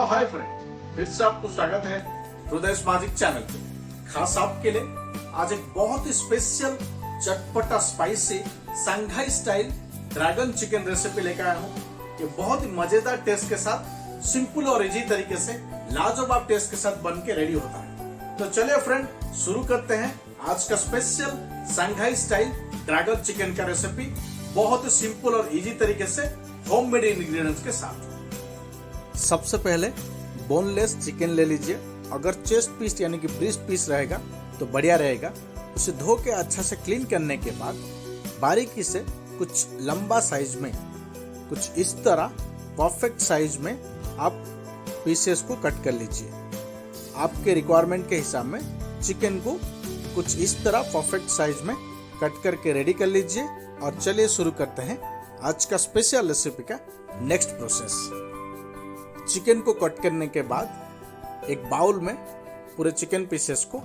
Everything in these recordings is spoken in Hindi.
हेलो हाय फ्रेंड, फिर से आपको स्वागत है हृदय मैजिक चैनल पे। खास आपके लिए आज एक बहुत ही स्पेशल चटपटा spicy Shanghai style dragon chicken recipe लेकर आया हूँ। ये बहुत ही मजेदार टेस्ट के साथ सिंपल और इजी तरीके से लाजवाब टेस्ट के साथ बन के रेडी होता है। तो चलिए फ्रेंड, शुरू करते हैं आज का special Shanghai style dragon chicken का रेसिपी, बहुत ही सिंपल और इजी तरीके से होममेड इंग्रेडिएंट्स के साथ। सबसे पहले बोनलेस चिकन ले लीजिए। अगर चेस्ट पीस यानी कि ब्रेस्ट पीस रहेगा तो बढ़िया रहेगा। उसे धो के अच्छा से क्लीन करने के बाद बारीकी से कुछ लंबा साइज में, कुछ इस तरह परफेक्ट साइज में आप पीसेस को कट कर लीजिए। आपके रिक्वायरमेंट के हिसाब में चिकन को कुछ इस तरह परफेक्ट साइज में कट करके रेडी कर लीजिए। और चलिए शुरू करते हैं आज का स्पेशल रेसिपी का नेक्स्ट प्रोसेस। चिकन को कट करने के बाद एक बाउल में पूरे चिकन पीसेस को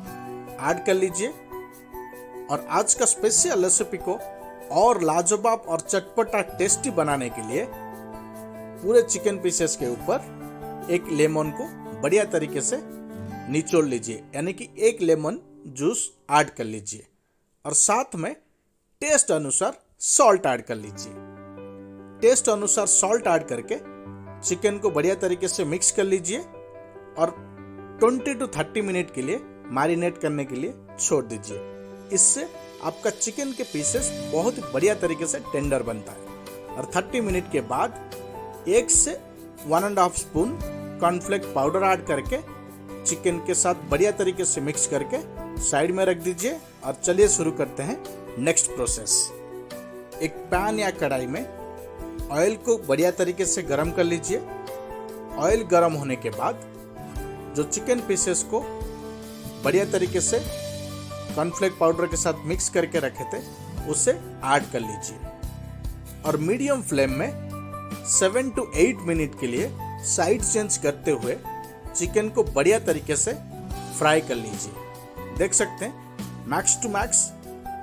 ऐड कर लीजिए। और आज का स्पेशल रेसिपी को और लाजवाब और चटपटा टेस्टी बनाने के लिए पूरे चिकन पीसेस के ऊपर एक लेमन को बढ़िया तरीके से निचोड़ लीजिए, यानी कि एक लेमन जूस ऐड कर लीजिए। और साथ में टेस्ट अनुसार सॉल्ट ऐड कर लीजिए। टेस्ट अनुसार सॉल्ट ऐड करके चिकन को बढ़िया तरीके से मिक्स कर लीजिए और 20 to 30 मिनट के लिए मैरिनेट करने के लिए छोड़ दीजिए। इससे आपका चिकन के पीसेस बहुत बढ़िया तरीके से टेंडर बनता है। और 30 मिनट के बाद 1 से 1.5 स्पून कॉर्नफ्लेक्स पाउडर ऐड करके चिकन के साथ बढ़िया तरीके से मिक्स करके साइड में रख दीजिए। और चलिए शुरू करते हैं नेक्स्ट प्रोसेस। एक पैन या कढ़ाई में ऑयल को बढ़िया तरीके से गरम कर लीजिए। ऑयल गरम होने के बाद जो चिकन पीसेस को बढ़िया तरीके से कॉर्नफ्लेक्स पाउडर के साथ मिक्स करके रखे थे उसे ऐड कर लीजिए। और मीडियम फ्लेम में 7 to 8 मिनट के लिए साइड चेंज करते हुए चिकन को बढ़िया तरीके से फ्राई कर लीजिए। देख सकते हैं max to max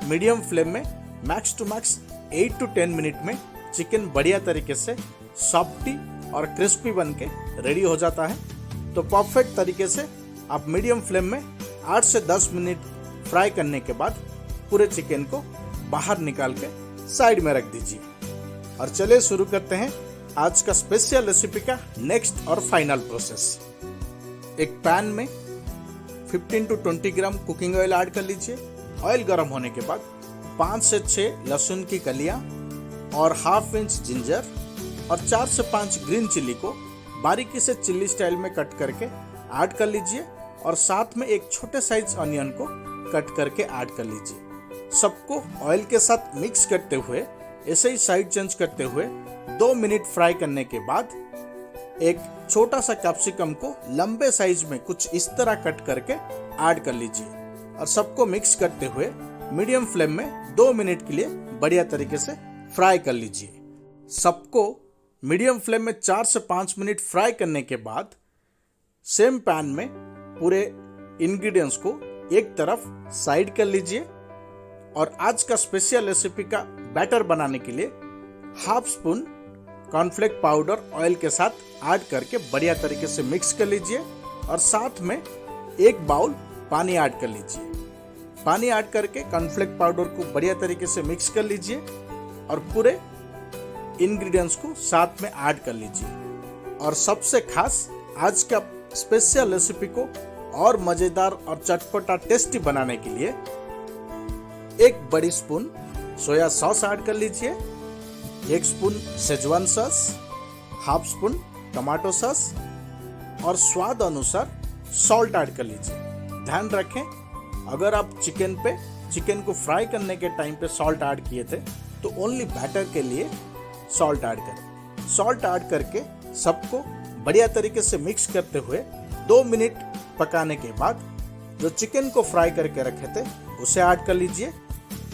medium flame में max to max 8 to 10 minute में चिकन बढ़िया तरीके से सॉफ्टी और क्रिस्पी बन के रेडी हो जाता है। तो परफेक्ट तरीके से आप मीडियम फ्लेम में 8 से 10 मिनट फ्राई करने के बाद पूरे चिकन को बाहर निकाल के साइड में रख दीजिए। और चलिए शुरू करते हैं आज का स्पेशल रेसिपी का नेक्स्ट और फाइनल प्रोसेस। एक पैन में 15 to 20 gram cooking oil add कर लीजिए। ऑयल गर्म होने के बाद 5 से 6 लहसुन की कलियां और ½ इंच जिंजर और 4 से 5 ग्रीन चिल्ली को बारीकी से चिल्ली स्टाइल में कट करके ऐड कर लीजिए। और साथ में एक छोटे साइज अनियन को कट करके ऐड कर लीजिए। सबको ऑयल के साथ मिक्स करते हुए ऐसे ही साइड चेंज करते हुए 2 मिनट फ्राई करने के बाद एक छोटा सा कैप्सिकम को लंबे साइज में कुछ इस तरह कट करके ऐड कर लीजिए। और सबको मिक्स करते हुए मीडियम फ्लेम में 2 मिनट के लिए बढ़िया तरीके से फ्राई कर लीजिए। सबको मीडियम फ्लेम में 4 से 5 मिनट फ्राई करने के बाद सेम पैन में पूरे इंग्रेडिएंट्स को एक तरफ साइड कर लीजिए। और आज का स्पेशल रेसिपी का बैटर बनाने के लिए ½ स्पून कॉर्नफ्लेक्स पाउडर ऑयल के साथ ऐड करके बढ़िया तरीके से मिक्स कर लीजिए। और साथ में 1 बाउल पानी ऐड कर लीजिए। पानी ऐड करके कॉर्नफ्लेक्स पाउडर को बढ़िया तरीके से मिक्स कर लीजिए और पूरे इंग्रेडिएंट्स को साथ में ऐड कर लीजिए। और सबसे खास आज का स्पेशल रेसिपी को और मजेदार और चटपटा टेस्टी बनाने के लिए 1 बड़ी स्पून सोया सॉस ऐड कर लीजिए, 1 spoon Schezwan sauce, ½ spoon tomato sauce और स्वाद अनुसार सॉल्ट ऐड कर लीजिए। ध्यान रखें, अगर आप चिकन को फ्राई करने के टाइम पे सॉल्ट ऐड किए थे तो ओनली बैटर के लिए सॉल्ट ऐड करें। सॉल्ट ऐड करके सबको बढ़िया तरीके से मिक्स करते हुए 2 मिनट पकाने के बाद जो चिकन को फ्राई करके रखे थे उसे ऐड कर लीजिए।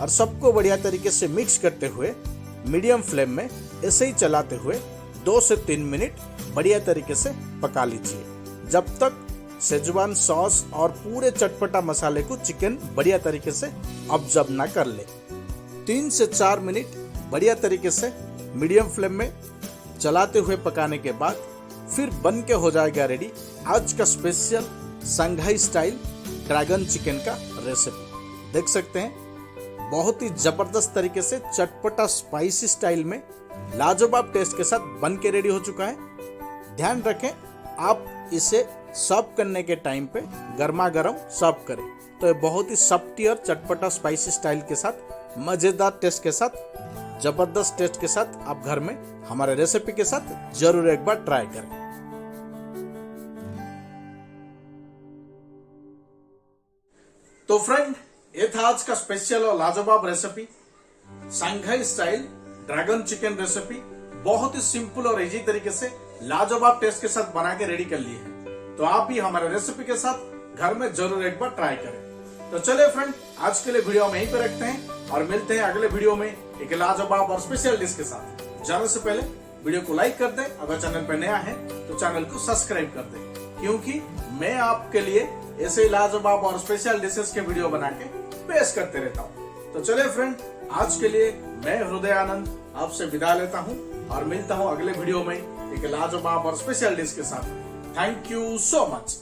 और सबको बढ़िया तरीके से मिक्स करते हुए मीडियम फ्लेम में ऐसे ही चलाते हुए 2 से 3 मिनट बढ़िया तरीके से पका लीजिए, जब तक शेजवान सॉस और पूरे चटपटा मसाले को चिकन बढ़िया तरीके से ऑब्जर्व ना कर ले। 3 से 4 मिनट बढ़िया तरीके से मीडियम फ्लेम में चलाते हुए पकाने के बाद फिर बन के हो जाएगा रेडी आज का स्पेशल संघाई स्टाइल ड्रैगन चिकन का रेसिपी। देख सकते हैं बहुत ही जबरदस्त तरीके से चटपटा स्पाइसी स्टाइल में लाजवाब टेस्ट के साथ बन के रेडी हो चुका है। ध्यान रखें आप इसे सर्व करने के टाइम पे गर्मा गर्म सर्व करें तो ये बहुत ही सॉफ्टी और चटपटा स्पाइसी स्टाइल के साथ मजेदार टेस्ट के साथ जबरदस्त टेस्ट के साथ आप घर में हमारे रेसिपी के साथ जरूर एक बार ट्राई करें। तो फ्रेंड ये था आज का स्पेशल और लाजवाब रेसिपी संघाई स्टाइल ड्रैगन चिकन रेसिपी। बहुत ही सिंपल और इजी तरीके से लाजवाब टेस्ट के साथ बना के रेडी कर लिए हैं। तो आप भी हमारे रेसिपी के साथ घर में जरूर एक बार ट्राई करें। तो चलिए फ्रेंड आज के लिए वीडियो में यहीं पे रखते हैं और मिलते हैं अगले वीडियो में एक लाजवाब और स्पेशल डिश के साथ। जाने से पहले वीडियो को लाइक कर दें, अगर चैनल पर नया है तो चैनल को सब्सक्राइब कर दें, क्योंकि मैं आपके लिए ऐसे लाजवाब और स्पेशल डिशेस के वीडियो बना के पेश करते रहता हूँ। तो चलिए फ्रेंड आज के लिए मैं हृदय आनंद आपसे विदा लेता हूँ और मिलता हूँ अगले वीडियो में एक लाजवाब और स्पेशल डिश के साथ। Thank you so much.